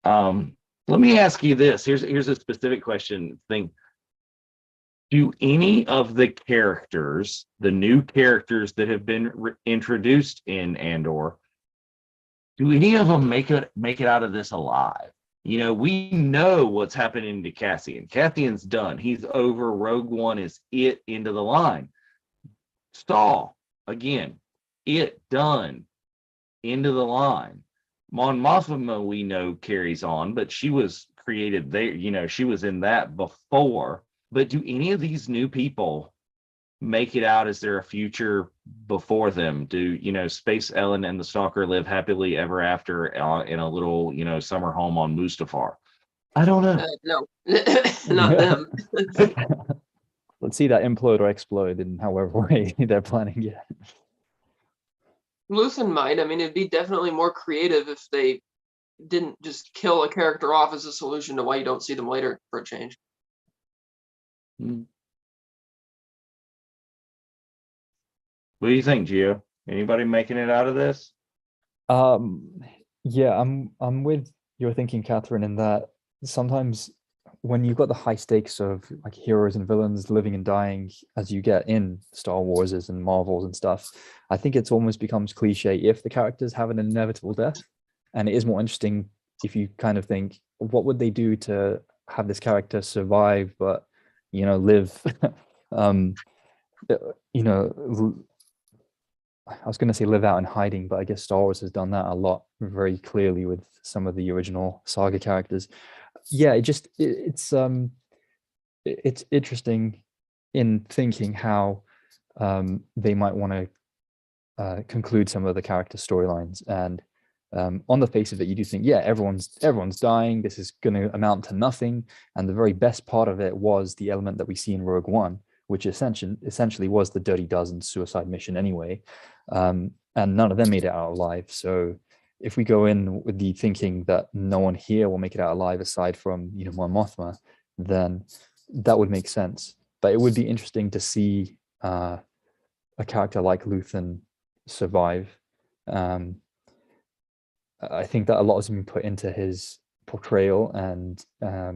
Let me ask you this. Here's a specific question. Do any of the characters, the new characters that have been introduced in Andor, do any of them make it out of this alive? We know what's happening to Cassian. Cassian's done. He's over. Rogue One is it, into the line. Stall, again, it, done, into the line. Mon Mothma, we know, carries on, but she was created there. She was in that before. But do any of these new people make it out? Is there a future before them? Do Space Ellen and the Stalker live happily ever after in a little summer home on Mustafar? I don't know. No, not them. Let's see that implode or explode in however way they're planning it. Luthen might. I mean, it'd be definitely more creative if they didn't just kill a character off as a solution to why you don't see them later for a change. Hmm. What do you think, Gio? Anybody making it out of this? Um, yeah, I'm with your thinking, Catherine, in that sometimes when you've got the high stakes of like heroes and villains living and dying as you get in Star Warses and Marvels and stuff, I think it's almost becomes cliche if the characters have an inevitable death. And it is more interesting if you kind of think, what would they do to have this character survive, but live um you know I was going to say live out in hiding, but I guess Star Wars has done that a lot very clearly with some of the original saga characters. Yeah, it's interesting in thinking how they might want to conclude some of the character storylines. And on the face of it, you do think, yeah, everyone's dying. This is going to amount to nothing. And the very best part of it was the element that we see in Rogue One, which essentially was the Dirty Dozen suicide mission anyway. And none of them made it out alive. So if we go in with the thinking that no one here will make it out alive aside from Mon Mothma, then that would make sense. But it would be interesting to see a character like Luthen survive. Um, I think that a lot has been put into his portrayal, and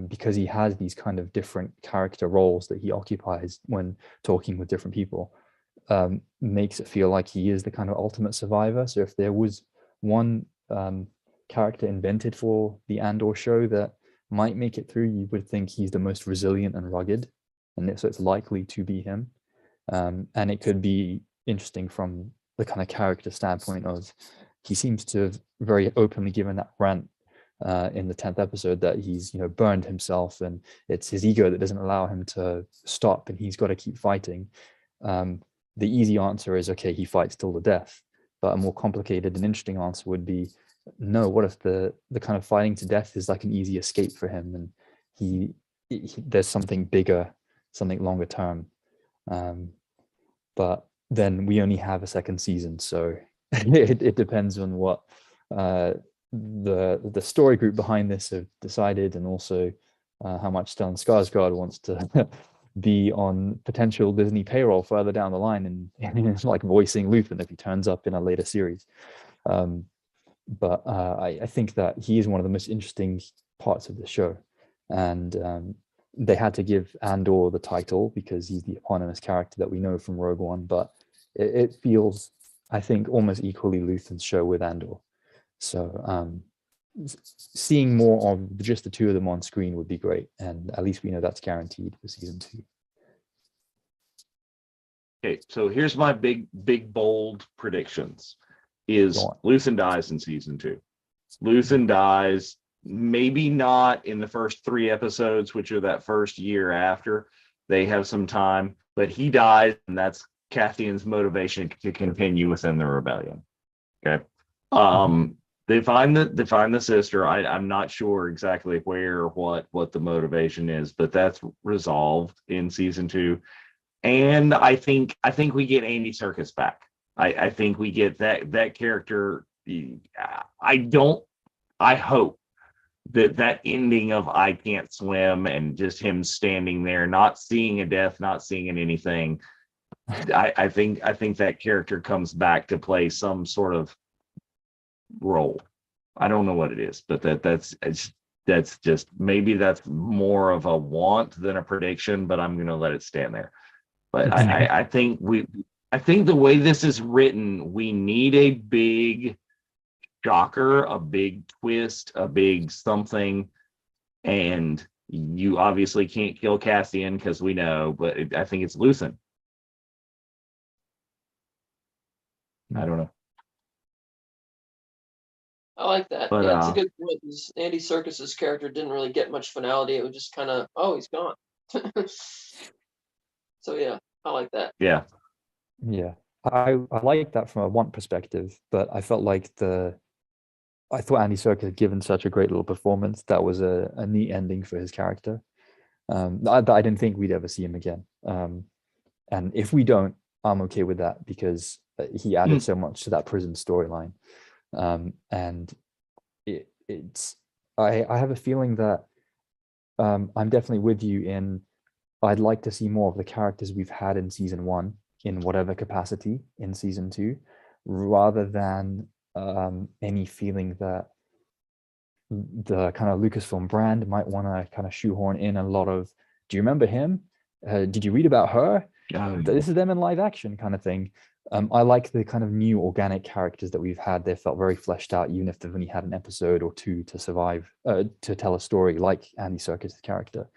because he has these kind of different character roles that he occupies when talking with different people, makes it feel like he is the kind of ultimate survivor. So if there was one character invented for the Andor show that might make it through, you would think he's the most resilient and rugged, and so it's likely to be him. And it could be interesting from the kind of character standpoint of he seems to have very openly given that rant in the 10th episode that he's burned himself, and it's his ego that doesn't allow him to stop, and he's got to keep fighting. The easy answer is, okay, he fights till the death, but a more complicated and interesting answer would be, no, what if the kind of fighting to death is like an easy escape for him, and he there's something bigger, something longer term. But then we only have a second season, so it depends on what the story group behind this have decided, and also how much Stellan Skarsgård wants to be on potential Disney payroll further down the line, and like voicing Luthen if he turns up in a later series. But I think that he is one of the most interesting parts of the show, and they had to give Andor the title because he's the eponymous character that we know from Rogue One, but it feels, I think, almost equally Luthen's show with Andor. So seeing more of just the two of them on screen would be great, and at least we know that's guaranteed for season 2. Okay, so here's my big bold predictions. Is Luthen dies in season 2. Luthen dies, maybe not in the first 3 episodes, which are that first year after. They have some time, but he dies, and that's Cassian's motivation to continue within the rebellion. Okay. They find the sister. I'm not sure exactly where or what the motivation is, but that's resolved in season 2. And I think we get Andy Serkis back. I think we get that character. I hope that ending of I can't swim and just him standing there, not seeing a death, not seeing anything. I think that character comes back to play some sort of role. I don't know what it is, but that's just, maybe that's more of a want than a prediction, but I'm gonna let it stand there. But I think the way this is written, we need a big shocker, a big twist, a big something. And you obviously can't kill Cassian because we know, but I think it's Luthen. I don't know. I like that. But yeah, it's a good point. Andy Serkis's character didn't really get much finality. It was just kind of, oh, he's gone. So yeah, I like that. Yeah. I like that from a want perspective, but I felt like I thought Andy Serkis had given such a great little performance that was a neat ending for his character. I didn't think we'd ever see him again. And if we don't, I'm okay with that, because he added so much to that prison storyline. And I have a feeling that I'm definitely with you in I'd like to see more of the characters we've had in season 1 in whatever capacity in season 2, rather than any feeling that the kind of Lucasfilm brand might want to kind of shoehorn in a lot of, do you remember him? Did you read about her? This is them in live action kind of thing. I like the kind of new organic characters that we've had. They felt very fleshed out, even if they've only had an episode or two to survive, to tell a story, like Andy Serkis' character.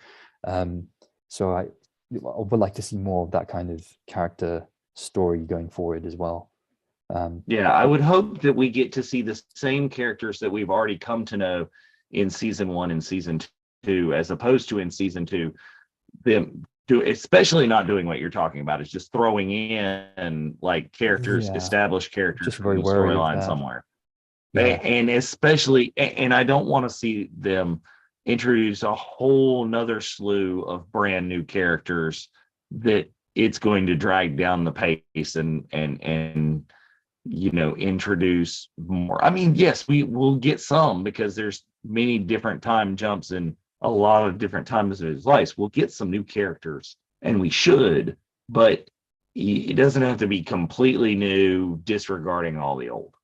So I would like to see more of that kind of character story going forward as well. Yeah, I would hope that we get to see the same characters that we've already come to know in season 1 and season 2, as opposed to in season 2, them especially not doing what you're talking about, is just throwing in like characters, established characters just from very the wary of storyline that. somewhere. Yeah. And especially, and I don't want to see them introduce a whole nother slew of brand new characters that it's going to drag down the pace and introduce more. I mean, yes, we will get some, because there's many different time jumps in a lot of different times of his life. We'll get some new characters, and we should, but it doesn't have to be completely new, disregarding all the old.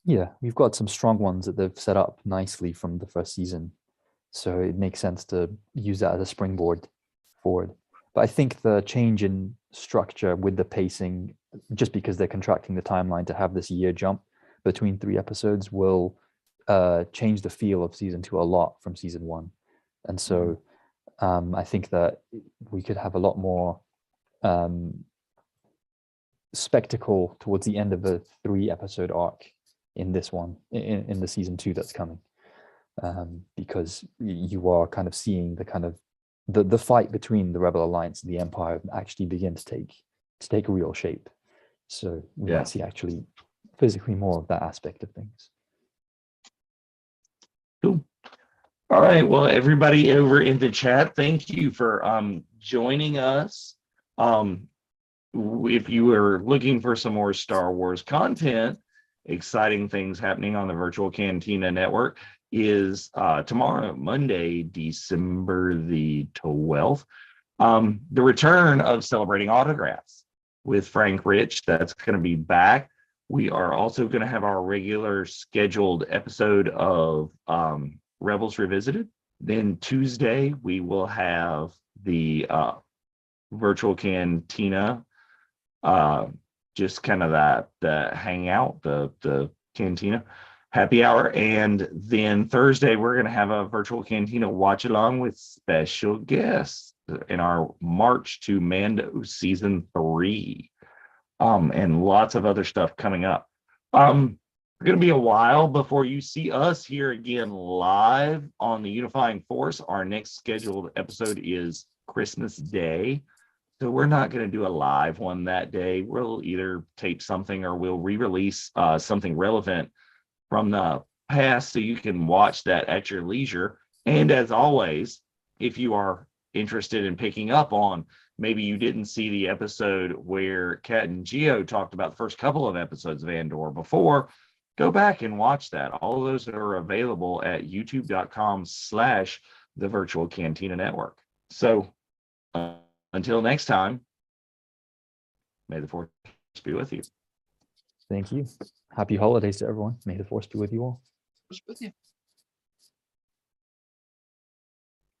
Yeah, we've got some strong ones that they've set up nicely from the first season. So it makes sense to use that as a springboard forward. But I think the change in structure with the pacing, just because they're contracting the timeline to have this year jump between 3 episodes, will change the feel of season 2 a lot from season 1. And so I think that we could have a lot more spectacle towards the end of the 3-episode arc in this one, in the season 2 that's coming. Because you are kind of seeing the kind of the fight between the Rebel Alliance and the Empire actually begin to take real shape. So we might see actually physically more of that aspect of things. Cool. All right. Well, everybody over in the chat, thank you for joining us. If you are looking for some more Star Wars content, exciting things happening on the Virtual Cantina Network is tomorrow, Monday, December the 12th, the return of Celebrating Autographs with Frank Rich. That's going to be back. We are also going to have our regular scheduled episode of Rebels Revisited. Then Tuesday, we will have the Virtual Cantina, just kind of the hangout, the Cantina happy hour. And then Thursday, we're going to have a Virtual Cantina watch along with special guests in our March to Mando season 3, and lots of other stuff coming up. It's going to be a while before you see us here again live on the Unifying Force. Our next scheduled episode is Christmas Day, so we're not going to do a live one that day. We'll either tape something or we'll re-release something relevant from the past, so you can watch that at your leisure. And as always, if you are interested in picking up on, maybe you didn't see the episode where Kat and Geo talked about the first couple of episodes of Andor before, go back and watch that. All of those are available at youtube.com/the Virtual Cantina Network. So until next time, may the Force be with you. Thank you. Happy holidays to everyone. May the Force be with you all. With you.